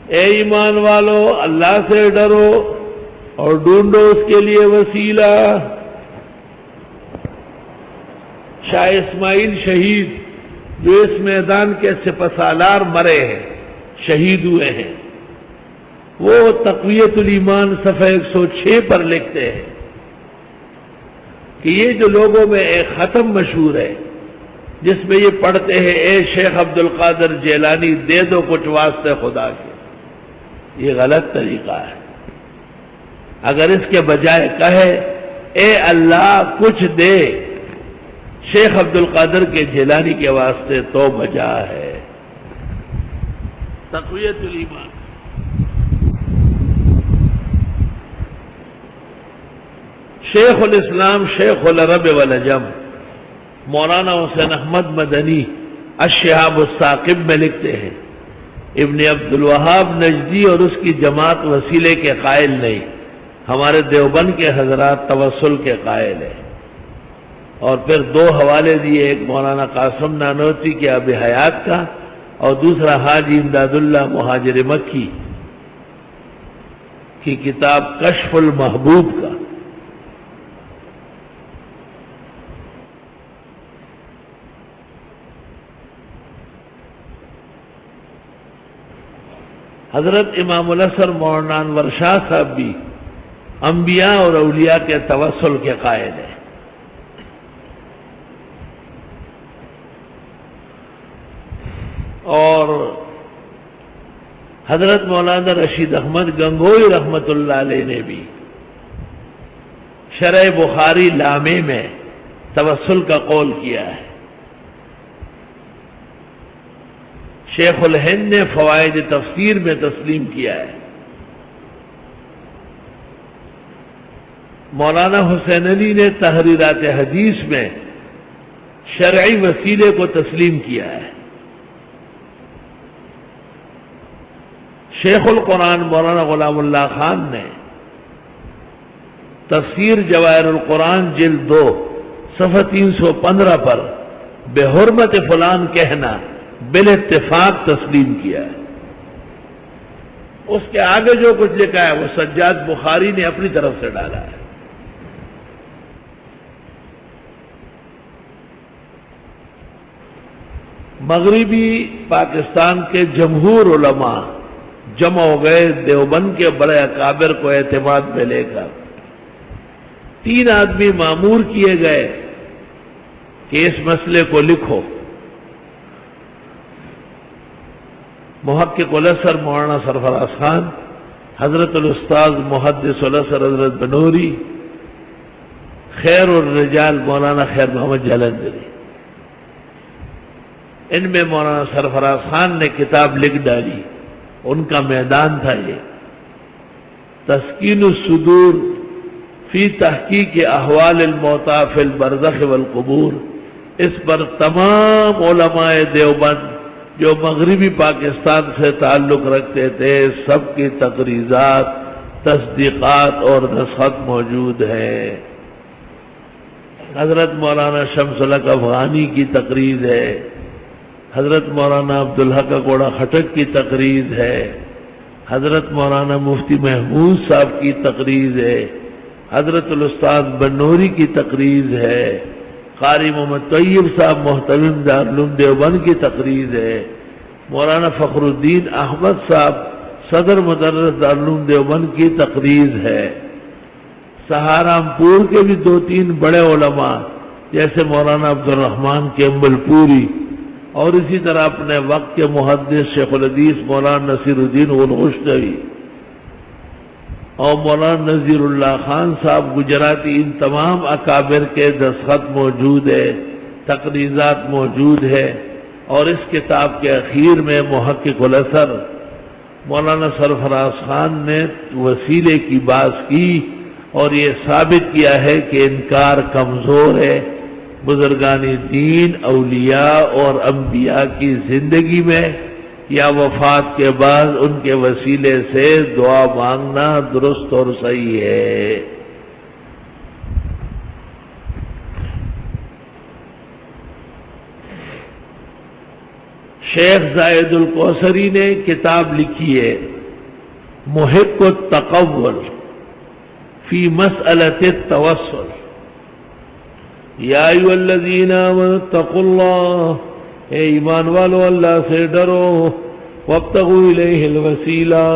اے ایمان والو اللہ سے ڈرو اور ڈھونڈو اس کے لیے وسیلہ۔ شاہ اسماعیل شہید جو اس میدان کے سپہسالار مرے ہیں، شہید ہوئے ہیں، وہ تقویت الایمان صفحہ 106 پر لکھتے ہیں کہ یہ جو لوگوں میں ایک ختم مشہور ہے جس میں یہ پڑھتے ہیں اے شیخ عبد القادر جیلانی دے دو کچھ واسطے خدا کے، یہ غلط طریقہ ہے۔ اگر اس کے بجائے کہے اے اللہ کچھ دے شیخ عبد القادر کے جیلانی کے واسطے تو بجا ہے۔ تقویت الایمان۔ شیخ الاسلام شیخ العرب والعجم مولانا حسین احمد مدنی الشہاب الثاقب میں لکھتے ہیں ابن عبد الوہاب نجدی اور اس کی جماعت وسیلے کے قائل نہیں، ہمارے دیوبند کے حضرات توسل کے قائل ہیں۔ اور پھر دو حوالے دیے، ایک مولانا قاسم نانوتوی کے اب حیات کا اور دوسرا حاجی امداد اللہ مہاجر مکی کی کتاب کشف المحبوب کا۔ حضرت امام الاسر مولانا انور شاہ صاحب بھی انبیاء اور اولیاء کے توسل کے قائل ہیں۔ اور حضرت مولانا رشید احمد گنگوئی رحمت اللہ علیہ نے بھی شرح بخاری لامے میں توسل کا قول کیا ہے۔ شیخ الہند نے فوائد تفسیر میں تسلیم کیا ہے۔ مولانا حسین علی نے تحریرات حدیث میں شرعی وسیلے کو تسلیم کیا ہے۔ شیخ القرآن مولانا غلام اللہ خان نے تفسیر جواہر القرآن جلد 2 صفحہ 315 پر بے حرمت فلان کہنا بالاتفاق تسلیم کیا ہے۔ اس کے آگے جو کچھ لکھا ہے وہ سجاد بخاری نے اپنی طرف سے ڈالا ہے۔ مغربی پاکستان کے جمہور علماء جمع ہو گئے دیوبند کے بڑے اکابر کو اعتماد میں لے کر۔ 3 آدمی مامور کیے گئے کہ اس مسئلے کو لکھو۔ محقق الاسر مولانا سرفراز خان، حضرت الاستاذ محدث الاسر حضرت بنوری، خیر الرجال مولانا خیر محمد جلندری۔ ان میں مولانا سرفراز خان نے کتاب لکھ ڈالی، ان کا میدان تھا یہ تسکین الصدور فی تحقیق احوال الموتى فی البرزخ والقبور۔ اس پر تمام علماء دیوبند جو مغربی پاکستان سے تعلق رکھتے تھے سب کی تقریضات، تصدیقات اور نسخت موجود ہے۔ حضرت مولانا شمس الحق افغانی کی تقریر ہے، حضرت مولانا عبدالحق گوڑا خٹک کی تقریر ہے، حضرت مولانا مفتی محمود صاحب کی تقریر ہے، حضرت الاستاذ بنوری کی تقریر ہے، قاری محمد طیب صاحب محترم دارالعلوم دیوبند کی تقریر ہے، مولانا فخر الدین احمد صاحب صدر مدرس دارالعلوم دیوبند کی تقریر ہے۔ سہارنپور کے بھی 2-3 بڑے علماء جیسے مولانا عبد الرحمن کیمبل پوری اور اسی طرح اپنے وقت کے محدث شیخ الحدیث مولانا نصیر الدین غلغشتوی اور مولانا نذیر اللہ خان صاحب گجراتی، ان تمام اکابر کے دستخط موجود ہے، تقریضات موجود ہے۔ اور اس کتاب کے اخیر میں محقق الاسر مولانا سرفراز خان نے وسیلے کی بات کی اور یہ ثابت کیا ہے کہ انکار کمزور ہے۔ بزرگان دین، اولیاء اور انبیاء کی زندگی میں یا وفات کے بعد ان کے وسیلے سے دعا مانگنا درست اور صحیح ہے۔ شیخ زاہد الکوثری نے کتاب لکھی ہے محق التقول فی مسئلۃ التوسل یا ایھا الذین آمنوا اتقوا اللہ، اے ایمان والو اللہ سے ڈرو، وابتغوا الیہ الوسیلہ،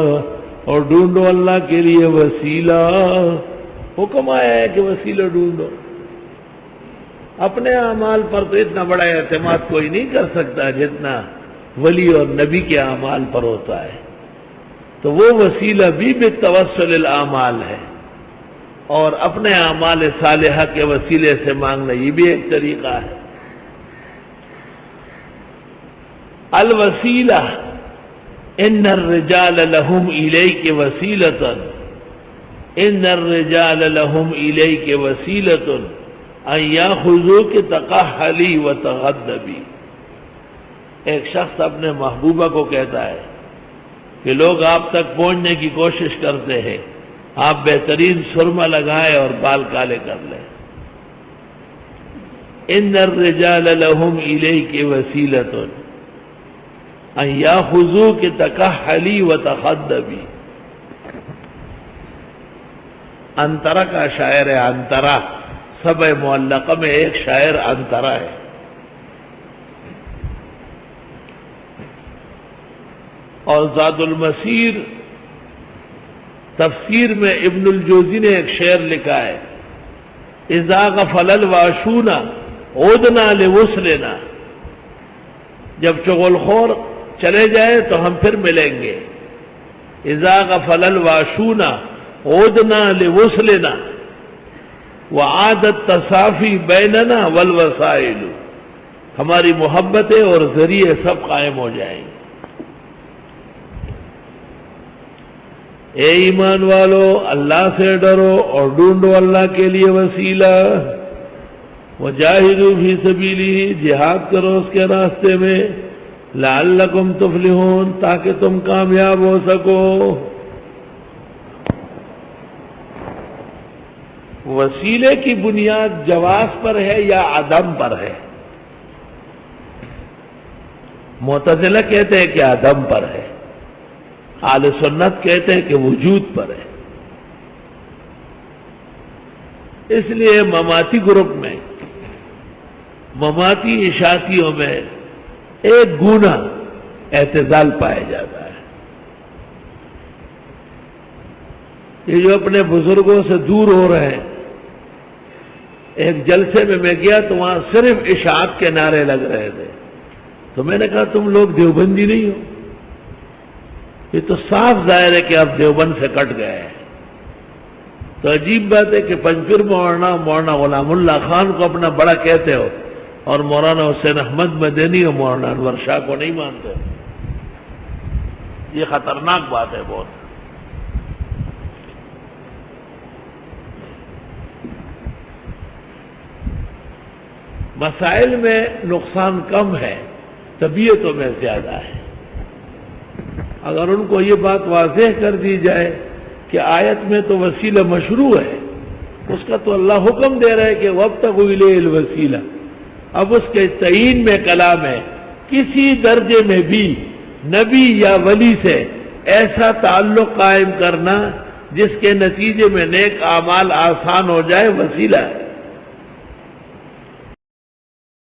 اور ڈھونڈو اللہ کے لیے وسیلہ۔ حکم آیا ہے کہ وسیلہ ڈھونڈو۔ اپنے اعمال پر تو اتنا بڑا اعتماد کوئی نہیں کر سکتا جتنا ولی اور نبی کے اعمال پر ہوتا ہے، تو وہ وسیلہ بھی بالتوسل الاعمال ہے، اور اپنے اعمال صالحہ کے وسیلے سے مانگنا یہ بھی ایک طریقہ ہے۔ الوسیلہ ان الرجال لهم الیک وسیلۃ، ان الرجال لهم الیک وسیلۃ ان یاخذوک تقحلی وتغدبی۔ ایک شخص اپنے محبوبہ کو کہتا ہے کہ لوگ آپ تک پہنچنے کی کوشش کرتے ہیں، آپ بہترین سرما لگائیں اور بال کالے کر لیں۔ ان الرجال لهم الیک وسیلۃ ان یاخذوک تکحلی وتخدبی۔ انترا کا شاعر ہے، انترا سبع معلقہ میں ایک شاعر انترا ہے۔ اور زاد المسیر تفسیر میں ابن الجوزی نے ایک شعر لکھا ہے، اذا غفل الواشون عدنا لوصلنا، جب چغل خور چلے جائے تو ہم پھر ملیں گے۔ اذا غفل الواشون عدنا لوصلنا وعاد التصافی بیننا والوسائل، ہماری محبتیں اور ذریعے سب قائم ہو جائیں گے۔ اے ایمان والو اللہ سے ڈرو اور ڈھونڈو اللہ کے لیے وسیلہ، وجاہدوا فی سبیلہ، جہاد کرو اس کے راستے میں، لعلکم تفلحون، تاکہ تم کامیاب ہو سکو۔ وسیلے کی بنیاد جواز پر ہے یا عدم پر ہے؟ معتزلہ کہتے ہیں کہ عدم پر ہے، اہل سنت کہتے ہیں کہ وجود پر ہے۔ اس لیے مماتی گروپ میں، مماتی اشاعتیوں میں ایک گونا اعتزال پایا جاتا ہے۔ یہ جو اپنے بزرگوں سے دور ہو رہے ہیں، ایک جلسے میں میں گیا تو وہاں صرف اشاعت کے نعرے لگ رہے تھے، تو میں نے کہا تم لوگ دیوبندی نہیں ہو؟ یہ تو صاف ظاہر ہے کہ آپ دیوبند سے کٹ گئے ہیں۔ تو عجیب بات ہے کہ پنجپیر مولانا غلام اللہ خان کو اپنا بڑا کہتے ہو، اور مولانا حسین احمد مدنی اور مولانا انور شاہ کو نہیں مانتے۔ یہ خطرناک بات ہے بہت۔ مسائل میں نقصان کم ہے، طبیعتوں میں زیادہ ہے۔ اگر ان کو یہ بات واضح کر دی جائے کہ آیت میں تو وسیلہ مشروع ہے، اس کا تو اللہ حکم دے رہا ہے کہ وابتغوا الیہ الوسیلہ، اب اس کے تعین میں کلام ہے، کسی درجے میں بھی نبی یا ولی سے ایسا تعلق قائم کرنا جس کے نتیجے میں نیک اعمال آسان ہو جائے، وسیلہ ہے۔